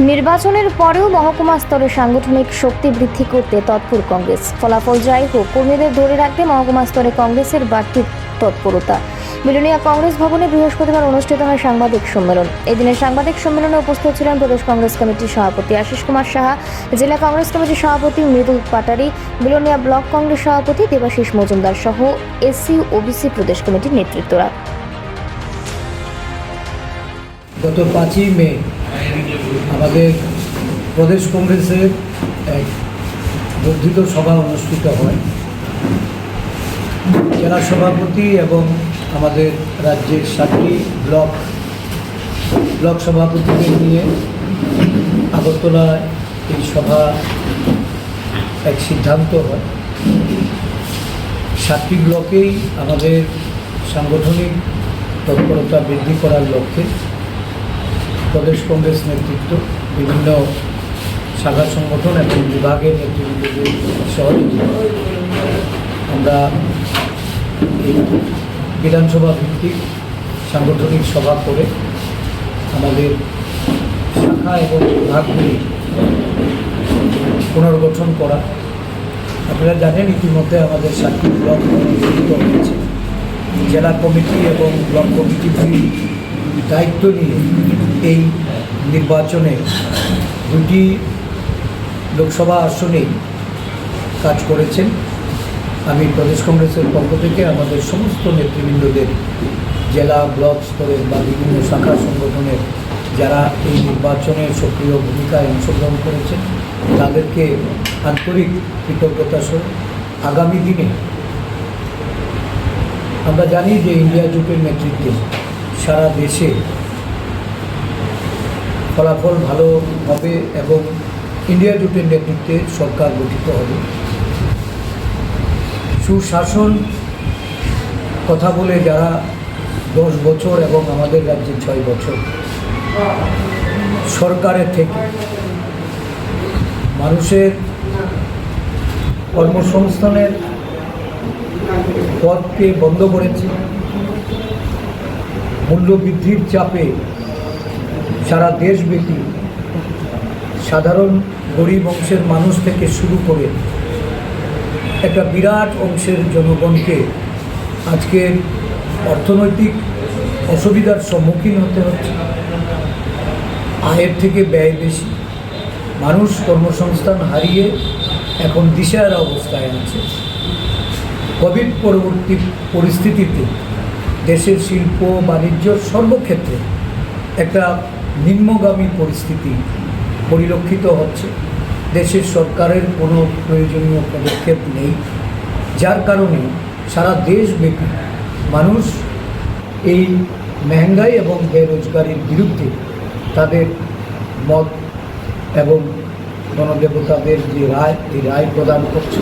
নির্বাচনের পরেও মহকুমা স্তরে সাংগঠনিক শক্তি বৃদ্ধি করতে তৎপর কংগ্রেস। ফলাফল যাই হোক, কর্মীদের ধরে রাখতে মহকুমা স্তরে কংগ্রেসের বাড়তি তৎপরতা। বিলোনিয়া কংগ্রেস ভবনে বৃহস্পতিবার অনুষ্ঠিত হয় সাংবাদিক সম্মেলন। এদিনের সাংবাদিক সম্মেলনে উপস্থিত ছিলেন প্রদেশ কংগ্রেস কমিটির সভাপতি আশিস কুমার সাহা, জেলা কংগ্রেস কমিটির সভাপতি মৃদুল পাটারি, বিলোনিয়া ব্লক কংগ্রেস সভাপতি দেবাশিস মজুমদার সহ এসসি ওবিসি প্রদেশ কমিটির নেতৃত্বরা। গত 5ই মে আমাদের প্রদেশ কংগ্রেসের এক বর্ধিত সভা অনুষ্ঠিত হয়। জেলা সভাপতি এবং আমাদের রাজ্যের 7টি ব্লক সভাপতিদের নিয়ে আগরতলায় এই সভা এক সিদ্ধান্ত হয়। 7টি ব্লকেই আমাদের সাংগঠনিক তৎপরতা বৃদ্ধি করার লক্ষ্যে প্রদেশ কংগ্রেস নেতৃত্ব, বিভিন্ন শাখা সংগঠন এবং বিভাগের নেতৃত্বদের সহযোগিতায় আমরা এই বিধানসভা ভিত্তিক সাংগঠনিক সভা করে আমাদের শাখা এবং বিভাগগুলি পুনর্গঠন করা। আপনারা জানেন ইতিমধ্যে আমাদের 7টি ব্লক গঠিত হয়েছে। জেলা কমিটি এবং ব্লক কমিটিগুলি দায়িত্ব নিয়ে এই নির্বাচনে 2টি লোকসভা আসনেই কাজ করেছেন। আমি প্রদেশ কংগ্রেসের পক্ষ থেকে আমাদের সমস্ত নেতৃবৃন্দদের, জেলা ব্লক স্তরের বা বিভিন্ন শাখা সংগঠনের যারা এই নির্বাচনে সক্রিয় ভূমিকায় অংশগ্রহণ করেছেন তাদেরকে আন্তরিক কৃতজ্ঞতা সহ আগামী দিনে আমরা জানি যে ইন্ডিয়া জোটের নেতৃত্বে সারা দেশে ফলাফল ভালো হবে এবং ইন্ডিয়া জোটের নেতৃত্বে সরকার গঠিত হবে। সুশাসন কথা বলে যারা 10 বছর এবং আমাদের রাজ্যে 6 বছর সরকারের থেকে মানুষের কর্মসংস্থানের পথকে বন্ধ করেছে, মূল্যবৃদ্ধির চাপে সারা দেশব্যাপী সাধারণ গরিব অংশের মানুষ থেকে শুরু করে একটা বিরাট অংশের জনগণকে আজকে অর্থনৈতিক অসুবিধার সম্মুখীন হতে হচ্ছে। আয়ের থেকে ব্যয় বেশি, মানুষ কর্মসংস্থান হারিয়ে এখন দিশেহারা অবস্থায় আছে। কোভিড পরবর্তী পরিস্থিতিতে দেশের শিল্প বাণিজ্য সর্বক্ষেত্রে একটা নিম্নগামী পরিস্থিতি পরিলক্ষিত হচ্ছে। দেশের সরকারের কোনো প্রয়োজনীয় পদক্ষেপ নেই, যার কারণে সারা দেশব্যাপী মানুষ এই মহঙ্গাই এবং বেরোজগারির বিরুদ্ধে তাদের মত এবং গণদেবতাদের যে রায়, এই রায় প্রদান করছে।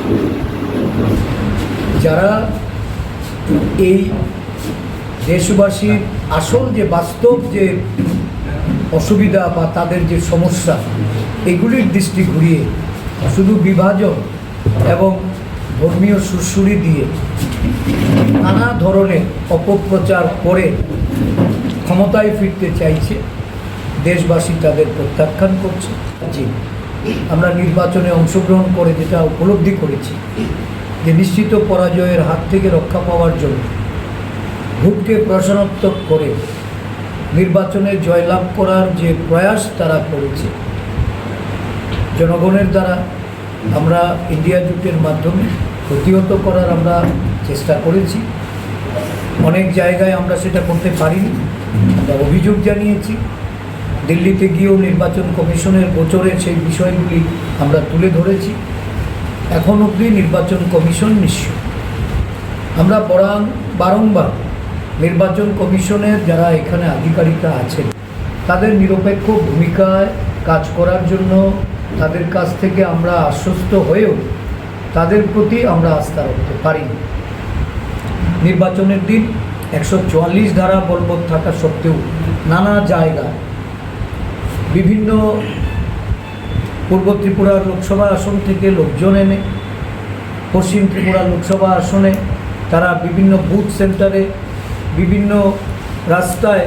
যারা এই দেশবাসীর আসল যে বাস্তব যে অসুবিধা বা তাদের যে সমস্যা, এগুলির দৃষ্টি ঘুরিয়ে শুধু বিভাজন এবং ধর্মীয় সুরসুরি দিয়ে নানা ধরনের অপপ্রচার করে ক্ষমতায় ফিরতে চাইছে, দেশবাসী তাদের প্রত্যাখ্যান করছে। জি, আমরা নির্বাচনে অংশগ্রহণ করে যেটা উপলব্ধি করেছি যে নিশ্চিত পরাজয়ের হাত থেকে রক্ষা পাওয়ার জন্য ভোটকে প্রশ্নাত্মক করে নির্বাচনে জয়লাভ করার যে প্রয়াস তারা করেছে জনগণের দ্বারা, আমরা ইন্ডিয়া জোটের মাধ্যমে প্রতিহত করার আমরা চেষ্টা করেছি। অনেক জায়গায় আমরা সেটা করতে পারিনি, আমরা অভিযোগ জানিয়েছি। দিল্লিতে গিয়েও নির্বাচন কমিশনের গোচরে সেই বিষয়গুলি আমরা তুলে ধরেছি। এখন অবধি নির্বাচন কমিশন নিশ্চয়, আমরা বারংবার নির্বাচন কমিশনের যারা এখানে আধিকারিকরা আছেন তাদের নিরপেক্ষ ভূমিকায় কাজ করার জন্য তাদের কাছ থেকে আমরা আশ্বস্ত হয়েও তাদের প্রতি আমরা আস্থা রাখতে পারিনি। নির্বাচনের দিন 144 ধারা বলবৎ থাকা সত্ত্বেও নানা জায়গায় বিভিন্ন পূর্ব ত্রিপুরার লোকসভা আসন থেকে লোকজন এনে পশ্চিম ত্রিপুরা লোকসভা আসনে তারা বিভিন্ন বুথ সেন্টারে, বিভিন্ন রাস্তায়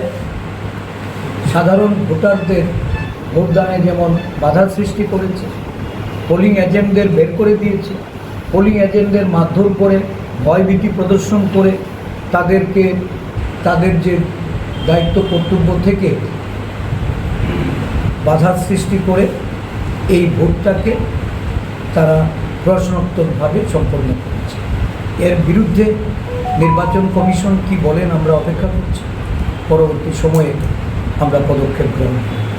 সাধারণ ভোটারদের ভোটদানে যেমন বাধার সৃষ্টি করেছে, পোলিং এজেন্টদের বের করে দিয়েছে, পোলিং এজেন্টদের মারধর করে ভয়ভীতি প্রদর্শন করে তাদেরকে তাদের যে দায়িত্ব কর্তব্য থেকে বাধার সৃষ্টি করে এই ভোটটাকে তারা প্রশ্নোত্তরভাবে সম্পন্ন করেছে। এর বিরুদ্ধে নির্বাচন কমিশন কি বলেন আমরা অপেক্ষা করছি, পরবর্তী সময়ে আমরা পদক্ষেপ গ্রহণ করব।